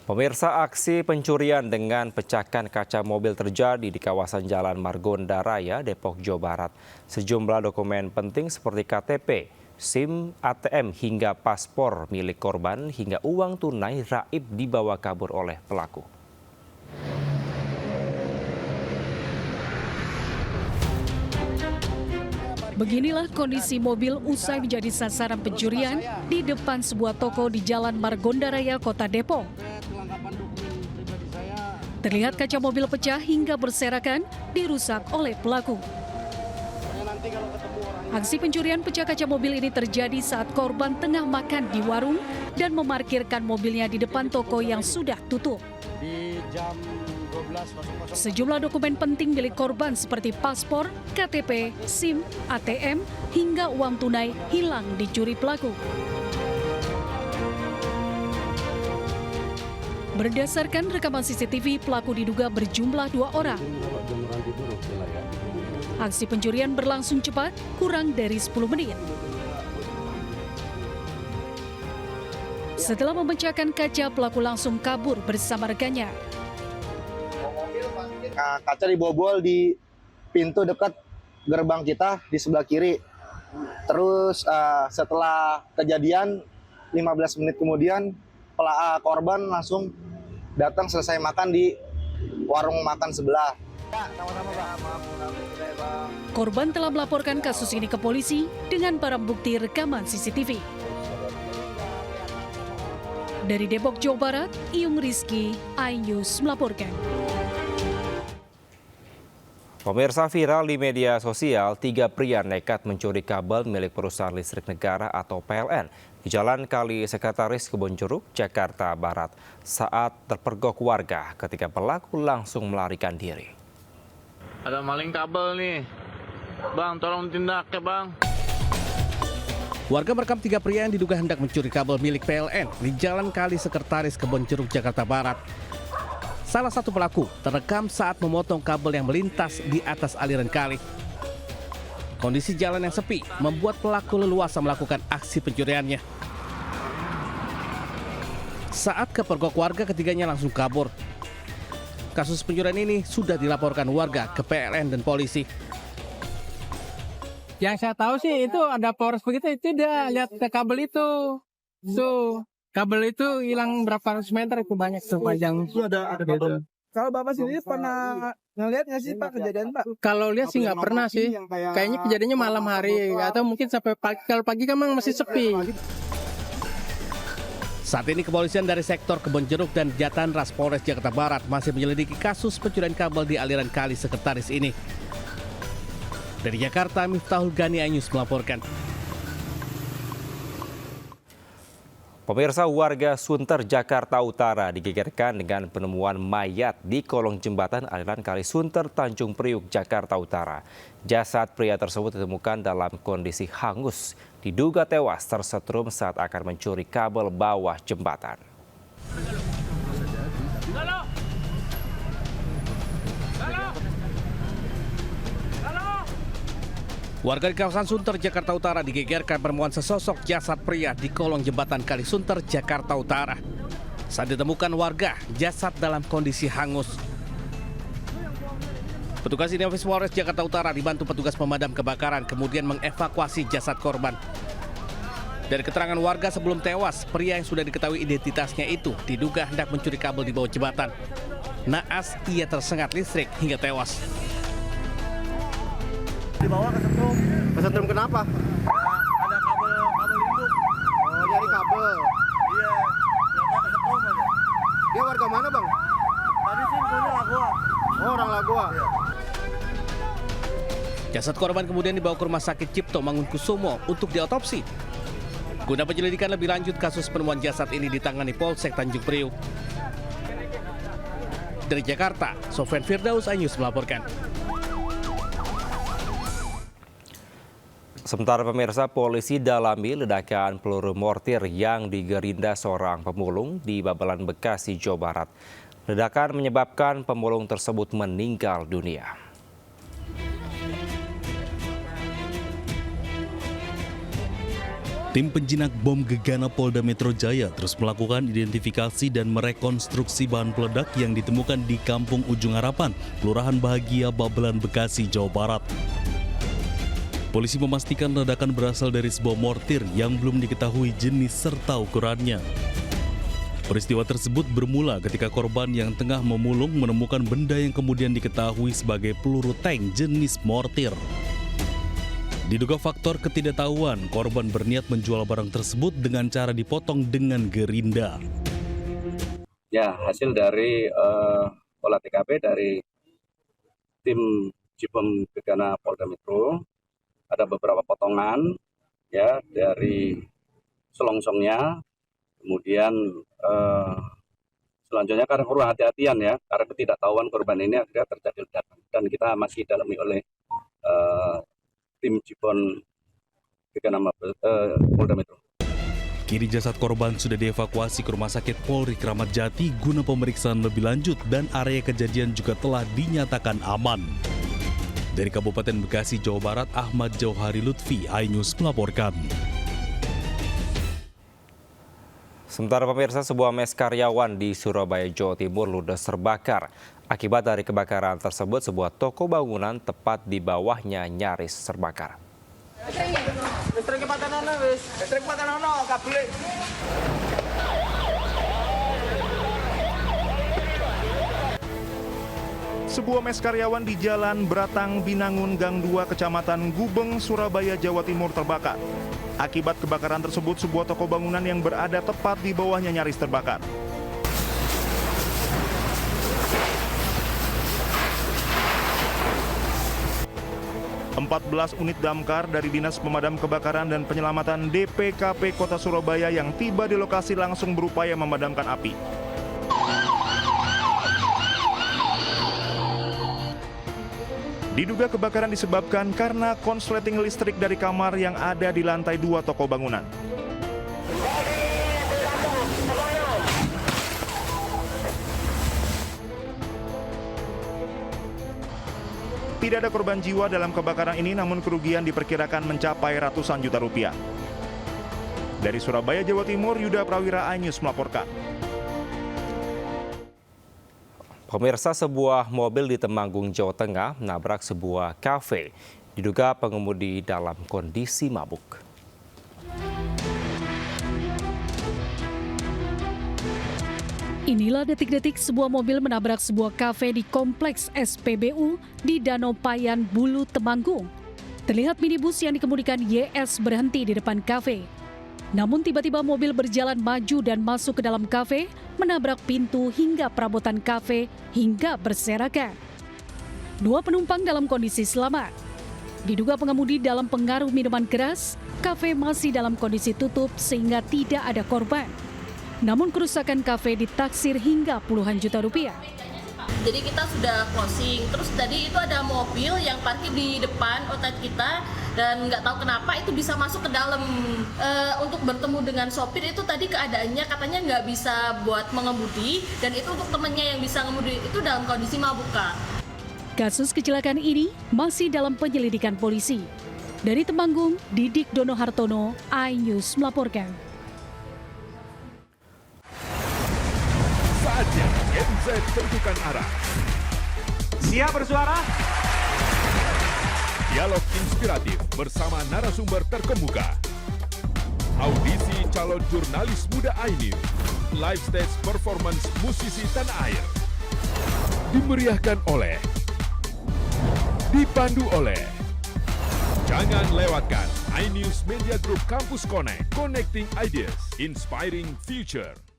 Pemirsa, aksi pencurian dengan pecahkan kaca mobil terjadi di kawasan Jalan Margonda Raya, Depok, Jawa Barat. Sejumlah dokumen penting seperti KTP, SIM, ATM hingga paspor milik korban hingga uang tunai raib dibawa kabur oleh pelaku. Beginilah kondisi mobil usai menjadi sasaran pencurian di depan sebuah toko di Jalan Margonda Raya, Kota Depok. Terlihat kaca mobil pecah hingga berserakan dirusak oleh pelaku. Aksi pencurian pecah kaca mobil ini terjadi saat korban tengah makan di warung dan memarkirkan mobilnya di depan toko yang sudah tutup. Di jam 12.00. Sejumlah dokumen penting milik korban seperti paspor, KTP, SIM, ATM, hingga uang tunai hilang dicuri pelaku. Berdasarkan rekaman CCTV, pelaku diduga berjumlah 2 orang. Aksi pencurian berlangsung cepat, kurang dari 10 menit. Setelah memecahkan kaca, pelaku langsung kabur bersama rekannya. Kaca dibobol di pintu dekat gerbang kita di sebelah kiri. Terus setelah kejadian 15 menit kemudian korban langsung datang selesai makan di warung makan sebelah. Korban telah melaporkan kasus ini ke polisi dengan barang bukti rekaman CCTV. Dari Depok, Jawa Barat, Iyung Rizky, iNews melaporkan. Pemirsa, viral di media sosial, 3 pria nekat mencuri kabel milik perusahaan listrik negara atau PLN di Jalan Kali Sekretaris Kebonjeruk, Jakarta Barat saat terpergok warga ketika pelaku langsung melarikan diri. Ada maling kabel nih. Bang, tolong tindak ya bang. Warga merekam 3 pria yang diduga hendak mencuri kabel milik PLN di Jalan Kali Sekretaris Kebonjeruk, Jakarta Barat. Salah satu pelaku terekam saat memotong kabel yang melintas di atas aliran kali. Kondisi jalan yang sepi membuat pelaku leluasa melakukan aksi pencuriannya. Saat kepergok warga, ketiganya langsung kabur. Kasus pencurian ini sudah dilaporkan warga ke PLN dan polisi. Yang saya tahu sih itu ada poros begitu, itu dia lihat kabel itu. Kabel itu hilang berapa ratus meter, itu banyak tuh panjang. Itu ada kabel. Kalau Bapak sendiri pernah ngeliat nggak sih Pak kejadian Pak? Kalau lihat sih nggak pernah sih. Kayaknya kejadiannya malam hari atau mungkin sampai pagi. Kalau pagi kan memang masih sepi. Saat ini kepolisian dari sektor Kebonjeruk dan Jatanras Polres Jakarta Barat masih menyelidiki kasus pencurian kabel di aliran Kali Sekretaris ini. Dari Jakarta, Miftahul Gani, iNews melaporkan. Pemirsa, warga Sunter, Jakarta Utara digegerkan dengan penemuan mayat di kolong jembatan aliran Kali Sunter, Tanjung Priuk, Jakarta Utara. Jasad pria tersebut ditemukan dalam kondisi hangus, diduga tewas tersetrum saat akan mencuri kabel bawah jembatan. Warga di kawasan Sunter, Jakarta Utara digegerkan penemuan sesosok jasad pria di kolong jembatan Kali Sunter, Jakarta Utara. Saat ditemukan warga, jasad dalam kondisi hangus. Petugas Inafis Polres Jakarta Utara dibantu petugas pemadam kebakaran kemudian mengevakuasi jasad korban. Dari keterangan warga sebelum tewas, pria yang sudah diketahui identitasnya itu diduga hendak mencuri kabel di bawah jembatan. Naas ia tersengat listrik hingga tewas. Dibawa kesetrum. Kesetrum kenapa? Ada kabel induk. Oh, nyari kabel. Iya. Yang kesetrum aja. Dia warga mana bang? Tadi sih punya Lagoa. Oh, orang Lagoa. Iya. Jasad korban kemudian dibawa ke Rumah Sakit Cipto Mangunkusumo untuk diotopsi. Guna penyelidikan lebih lanjut, kasus penemuan jasad ini ditangani Polsek Tanjung Priuk. Dari Jakarta, Sofyan Firdaus, iNews melaporkan. Sementara pemirsa, polisi dalami ledakan peluru mortir yang digerinda seorang pemulung di Babelan, Bekasi, Jawa Barat. Ledakan menyebabkan pemulung tersebut meninggal dunia. Tim penjinak bom Gegana Polda Metro Jaya terus melakukan identifikasi dan merekonstruksi bahan peledak yang ditemukan di Kampung Ujung Harapan, Kelurahan Bahagia, Babelan, Bekasi, Jawa Barat. Polisi memastikan ledakan berasal dari sebuah mortir yang belum diketahui jenis serta ukurannya. Peristiwa tersebut bermula ketika korban yang tengah memulung menemukan benda yang kemudian diketahui sebagai peluru tank jenis mortir. Diduga faktor ketidaktahuan, korban berniat menjual barang tersebut dengan cara dipotong dengan gerinda. Ya, hasil dari olah TKP dari tim Jibom Gegana Polda Metro, ada beberapa potongan ya dari selongsongnya, kemudian selanjutnya karena kurang hati-hatian ya, karena ketidaktahuan korban ini akhirnya terjadi ledakan dan kita masih dalami oleh tim Jibom Gegana Polda Metro. Kini jasad korban sudah dievakuasi ke Rumah Sakit Polri Kramat Jati guna pemeriksaan lebih lanjut dan area kejadian juga telah dinyatakan aman. Dari Kabupaten Bekasi, Jawa Barat, Ahmad Jauhari Lutfi, iNews melaporkan. Sementara pemirsa, sebuah mes karyawan di Surabaya, Jawa Timur ludes terbakar. Akibat dari kebakaran tersebut, sebuah toko bangunan tepat di bawahnya nyaris terbakar. Sebuah mes karyawan di Jalan Beratang Binangun Gang 2 Kecamatan Gubeng, Surabaya, Jawa Timur terbakar. Akibat kebakaran tersebut, sebuah toko bangunan yang berada tepat di bawahnya nyaris terbakar. Empat 14 unit damkar dari Dinas Pemadam Kebakaran dan Penyelamatan DPKP Kota Surabaya yang tiba di lokasi langsung berupaya memadamkan api. Diduga kebakaran disebabkan karena konsleting listrik dari kamar yang ada di lantai 2 toko bangunan. Tidak ada korban jiwa dalam kebakaran ini, namun kerugian diperkirakan mencapai ratusan juta rupiah. Dari Surabaya, Jawa Timur, Yuda Prawira, iNews melaporkan. Pemirsa, sebuah mobil di Temanggung, Jawa Tengah menabrak sebuah kafe. Diduga pengemudi dalam kondisi mabuk. Inilah detik-detik sebuah mobil menabrak sebuah kafe di kompleks SPBU di Danau Payan, Bulu, Temanggung. Terlihat minibus yang dikemudikan YS berhenti di depan kafe. Namun tiba-tiba mobil berjalan maju dan masuk ke dalam kafe, menabrak pintu hingga perabotan kafe hingga berserakan. 2 penumpang dalam kondisi selamat. Diduga pengemudi dalam pengaruh minuman keras, kafe masih dalam kondisi tutup sehingga tidak ada korban. Namun kerusakan kafe ditaksir hingga puluhan juta rupiah. Jadi kita sudah closing, terus tadi itu ada mobil yang parkir di depan outlet kita dan nggak tahu kenapa itu bisa masuk ke dalam. Untuk bertemu dengan sopir itu tadi keadaannya katanya nggak bisa buat mengemudi dan itu untuk temennya yang bisa mengemudi itu dalam kondisi mabuk, Kak. Kasus kecelakaan ini masih dalam penyelidikan polisi. Dari Temanggung, Didik Dono Hartono, iNews melaporkan. Saatnya NZ tentukan arah. Siap bersuara? Dialog inspiratif bersama narasumber terkemuka. Audisi calon jurnalis muda iNews. Live stage performance musisi tanah air. Dimeriahkan oleh, dipandu oleh. Jangan lewatkan iNews Media Group Campus Connect. Connecting Ideas, Inspiring Future.